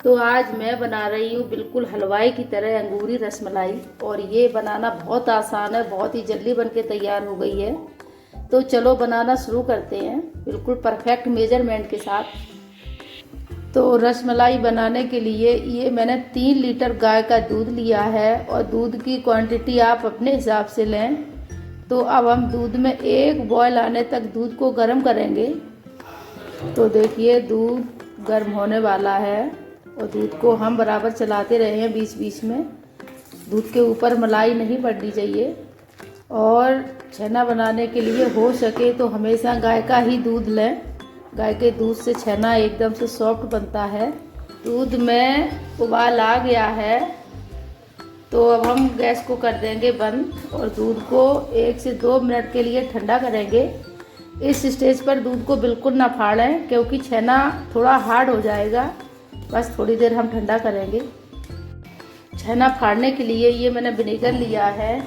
तो आज मैं बना रही हूँ बिल्कुल हलवाई की तरह अंगूरी रसमलाई। और ये बनाना बहुत आसान है, बहुत ही जल्दी बनके तैयार हो गई है। तो चलो बनाना शुरू करते हैं बिल्कुल परफेक्ट मेजरमेंट के साथ। तो रसमलाई बनाने के लिए ये मैंने 3 लीटर गाय का दूध लिया है और दूध की क्वांटिटी आप अपने हिसाब से लें। तो अब हम दूध में 1 बॉयल आने तक दूध को गर्म करेंगे। तो देखिए दूध गर्म होने वाला है और दूध को हम बराबर चलाते रहे हैं बीच बीच में। दूध के ऊपर मलाई नहीं पड़नी चाहिए। और छेना बनाने के लिए हो सके तो हमेशा गाय का ही दूध लें। गाय के दूध से छेना एकदम से सॉफ्ट बनता है। दूध में उबाल आ गया है तो अब हम गैस को कर देंगे बंद और दूध को 1 से 2 मिनट के लिए ठंडा करेंगे। इस स्टेज पर दूध को बिल्कुल ना फाड़ें क्योंकि छेना थोड़ा हार्ड हो जाएगा। बस थोड़ी देर हम ठंडा करेंगे। छेना फाड़ने के लिए ये मैंने विनेगर लिया है।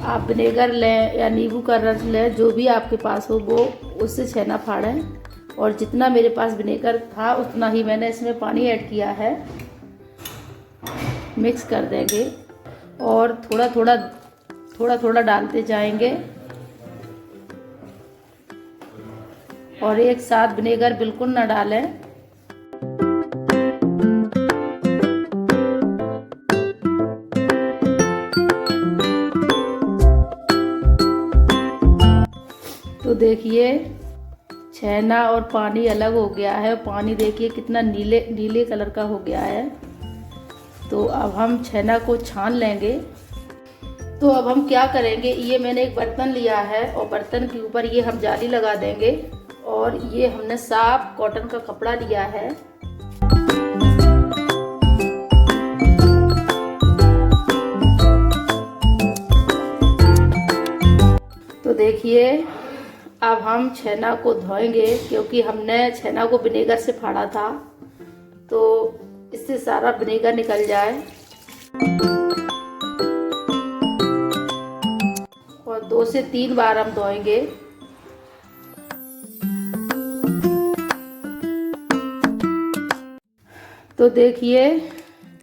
आप विनेगर लें या नींबू का रस लें, जो भी आपके पास हो वो उससे छेना फाड़ें। और जितना मेरे पास विनेगर था उतना ही मैंने इसमें पानी ऐड किया है। मिक्स कर देंगे और थोड़ा थोड़ा डालते जाएंगे और एक साथ विनेगर बिल्कुल ना डालें। तो देखिए छेना और पानी अलग हो गया है। पानी देखिए कितना नीले कलर का हो गया है। तो अब हम छेना को छान लेंगे। तो अब हम क्या करेंगे, ये मैंने एक बर्तन लिया है और बर्तन के ऊपर ये हम जाली लगा देंगे। और ये हमने साफ कॉटन का कपड़ा लिया है। तो देखिए अब हम छेना को धोएंगे क्योंकि हमने छेना को विनेगर से फाड़ा था, तो इससे सारा विनेगर निकल जाए। और 2 से 3 बार हम धोएंगे। तो देखिए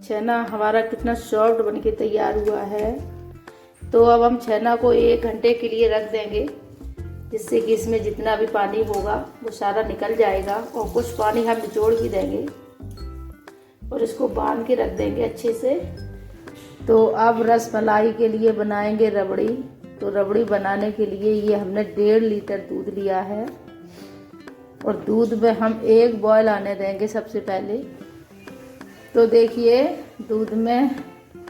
छेना हमारा कितना सॉफ्ट बनके तैयार हुआ है। तो अब हम छेना को 1 घंटे के लिए रख देंगे, जिससे कि इसमें जितना भी पानी होगा वो सारा निकल जाएगा। और कुछ पानी हम निचोड़ भी देंगे और इसको बांध के रख देंगे अच्छे से। तो अब रसमलाई के लिए बनाएंगे रबड़ी। तो रबड़ी बनाने के लिए ये हमने 1.5 लीटर दूध लिया है और दूध में हम 1 बॉयल आने देंगे सबसे पहले। तो देखिए दूध में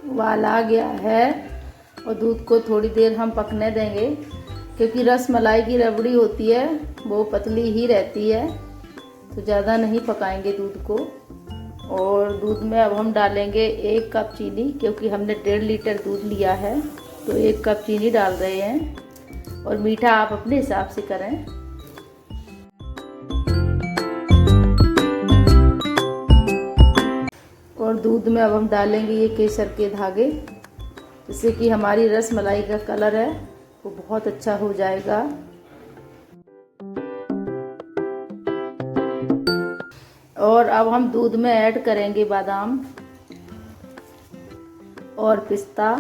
उबाल आ गया है और दूध को थोड़ी देर हम पकने देंगे क्योंकि रसमलाई की रबड़ी होती है वो पतली ही रहती है, तो ज़्यादा नहीं पकाएंगे दूध को। और दूध में अब हम डालेंगे 1 कप चीनी क्योंकि हमने 1.5 लीटर दूध लिया है, तो 1 कप चीनी डाल रहे हैं। और मीठा आप अपने हिसाब से करें। और दूध में अब हम डालेंगे ये केसर के धागे, जिससे कि हमारी रसमलाई का कलर है वो बहुत अच्छा हो जाएगा। और अब हम दूध में ऐड करेंगे बादाम और पिस्ता,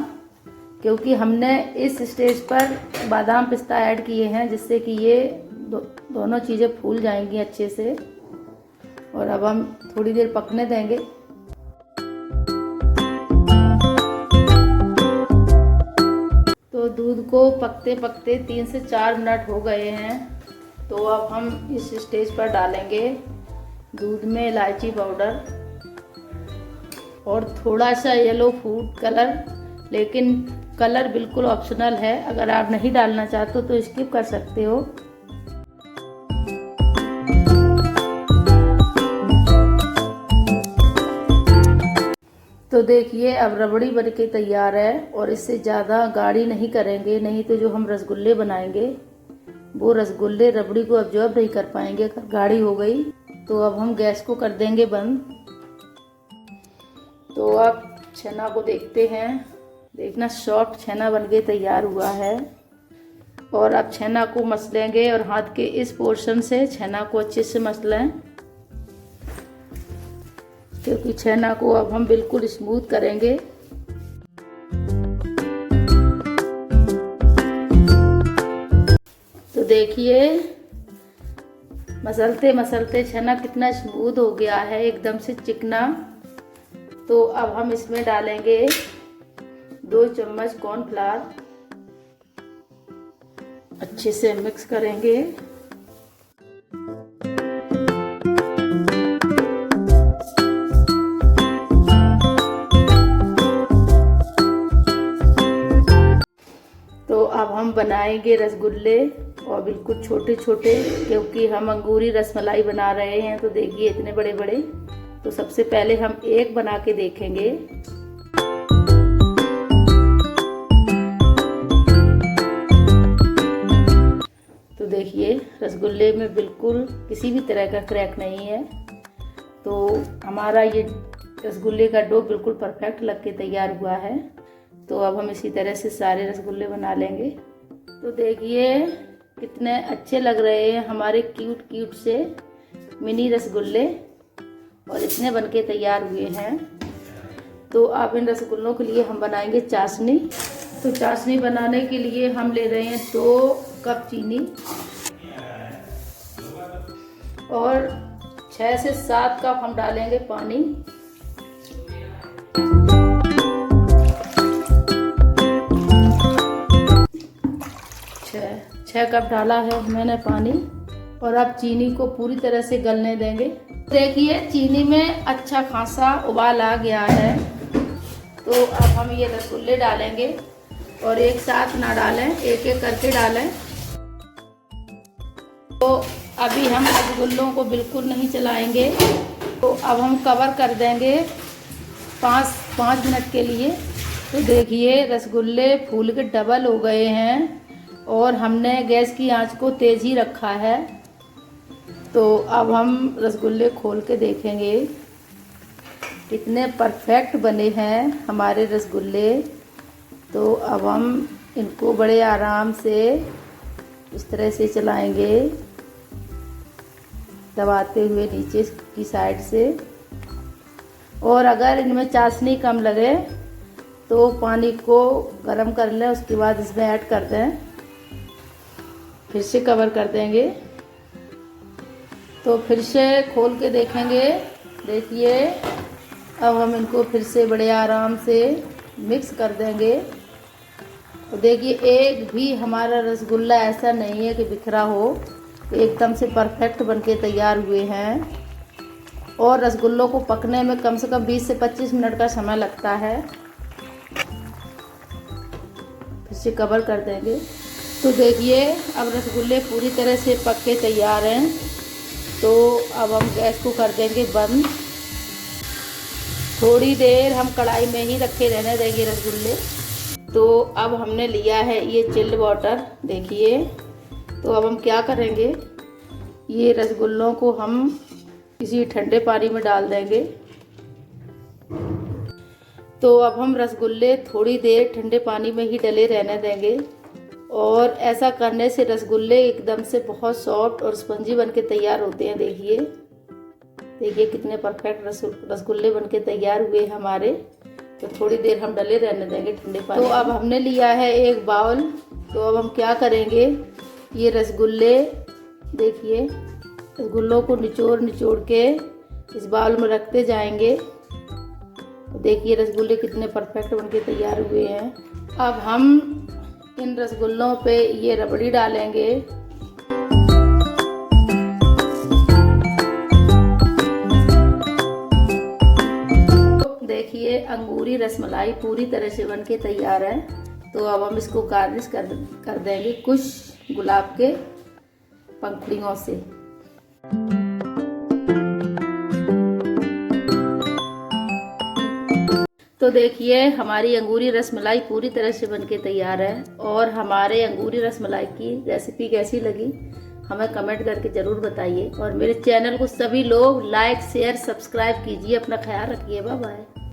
क्योंकि हमने इस स्टेज पर बादाम पिस्ता ऐड किए हैं जिससे कि ये दोनों चीज़ें फूल जाएंगी अच्छे से। और अब हम थोड़ी देर पकने देंगे। तो दूध को पकते पकते 3 से 4 मिनट हो गए हैं। तो अब हम इस स्टेज पर डालेंगे दूध में इलायची पाउडर और थोड़ा सा येलो फूड कलर, लेकिन कलर बिल्कुल ऑप्शनल है। अगर आप नहीं डालना चाहते तो स्किप कर सकते हो। तो देखिए अब रबड़ी बनके तैयार है और इससे ज़्यादा गाढ़ी नहीं करेंगे, नहीं तो जो हम रसगुल्ले बनाएंगे वो रसगुल्ले रबड़ी को अब्जॉर्ब नहीं कर पाएंगे अगर गाढ़ी हो गई। तो अब हम गैस को कर देंगे बंद। तो अब छेना को देखते हैं। देखना सॉफ्ट छेना बनके तैयार हुआ है। और अब छेना को मसलेंगे और हाथ के इस पोर्शन से छेना को अच्छे से मसलें। क्योंकि छेना को अब हम बिल्कुल स्मूथ करेंगे। तो देखिए मसलते मसलते छेना कितना स्मूथ हो गया है, एकदम से चिकना। तो अब हम इसमें डालेंगे 2 चम्मच कॉर्नफ्लावर, अच्छे से मिक्स करेंगे। तो अब हम बनाएंगे रसगुल्ले, और बिल्कुल छोटे छोटे, क्योंकि हम अंगूरी रसमलाई बना रहे हैं। तो देखिए इतने बड़े बड़े। तो सबसे पहले हम एक बना के देखेंगे। तो देखिए रसगुल्ले में बिल्कुल किसी भी तरह का क्रैक नहीं है। तो हमारा ये रसगुल्ले का डो बिल्कुल परफेक्ट लग के तैयार हुआ है। तो अब हम इसी तरह से सारे रसगुल्ले बना लेंगे। तो देखिए कितने अच्छे लग रहे हैं हमारे क्यूट क्यूट से मिनी रसगुल्ले, और इतने बनके तैयार हुए हैं। तो अब इन रसगुल्लों के लिए हम बनाएंगे चाशनी। तो चाशनी बनाने के लिए हम ले रहे हैं 2 कप चीनी और 6 से 7 कप हम डालेंगे पानी। छः कप डाला है मैंने पानी, और अब चीनी को पूरी तरह से गलने देंगे। देखिए चीनी में अच्छा खासा उबाल आ गया है। तो अब हम ये रसगुल्ले डालेंगे, और एक साथ ना डालें, एक एक करके डालें। तो अभी हम रसगुल्लों को बिल्कुल नहीं चलाएंगे। तो अब हम कवर कर देंगे 5 मिनट के लिए। तो देखिए रसगुल्ले फूल के डबल हो गए हैं, और हमने गैस की आंच को तेज ही रखा है। तो अब हम रसगुल्ले खोल के देखेंगे कितने परफेक्ट बने हैं हमारे रसगुल्ले। तो अब हम इनको बड़े आराम से इस तरह से चलाएंगे, दबाते हुए नीचे की साइड से। और अगर इनमें चाशनी कम लगे तो पानी को गर्म कर लें, उसके बाद इसमें ऐड कर दें। फिर से कवर कर देंगे। तो फिर से खोल के देखेंगे। देखिए अब हम इनको फिर से बड़े आराम से मिक्स कर देंगे। तो देखिए एक भी हमारा रसगुल्ला ऐसा नहीं है कि बिखरा हो, एकदम से परफेक्ट बनके तैयार हुए हैं। और रसगुल्लों को पकने में कम से कम 20 से 25 मिनट का समय लगता है। फिर से कवर कर देंगे। तो देखिए अब रसगुल्ले पूरी तरह से पक के तैयार हैं। तो अब हम गैस को कर देंगे बंद। थोड़ी देर हम कढ़ाई में ही रखे रहने देंगे रसगुल्ले। तो अब हमने लिया है ये चिल्ड वाटर, देखिए। तो अब हम क्या करेंगे, ये रसगुल्लों को हम किसी ठंडे पानी में डाल देंगे। तो अब हम रसगुल्ले थोड़ी देर ठंडे पानी में ही डले रहने देंगे, और ऐसा करने से रसगुल्ले एकदम से बहुत सॉफ्ट और स्पंजी बनके तैयार होते हैं। देखिए कितने परफेक्ट रसगुल्ले बनके तैयार हुए हमारे। तो थोड़ी देर हम डले रहने देंगे ठंडे पानी। तो अब हमने लिया है एक बाउल। तो अब हम क्या करेंगे, ये रसगुल्ले देखिए, रसगुल्लों को निचोड़ निचोड़ के इस बाउल में रखते जाएंगे। देखिए रसगुल्ले कितने परफेक्ट बनके तैयार हुए हैं। अब हम इन रसगुल्लों पे ये रबड़ी डालेंगे। देखिए अंगूरी रसमलाई पूरी तरह से बनके तैयार है। तो अब हम इसको गार्निश कर देंगे कुछ गुलाब के पंखुड़ियों से। तो देखिए हमारी अंगूरी रसमलाई पूरी तरह से बनके तैयार है। और हमारे अंगूरी रसमलाई की रेसिपी कैसी लगी हमें कमेंट करके ज़रूर बताइए। और मेरे चैनल को सभी लोग लाइक शेयर सब्सक्राइब कीजिए। अपना ख्याल रखिए। Bye bye.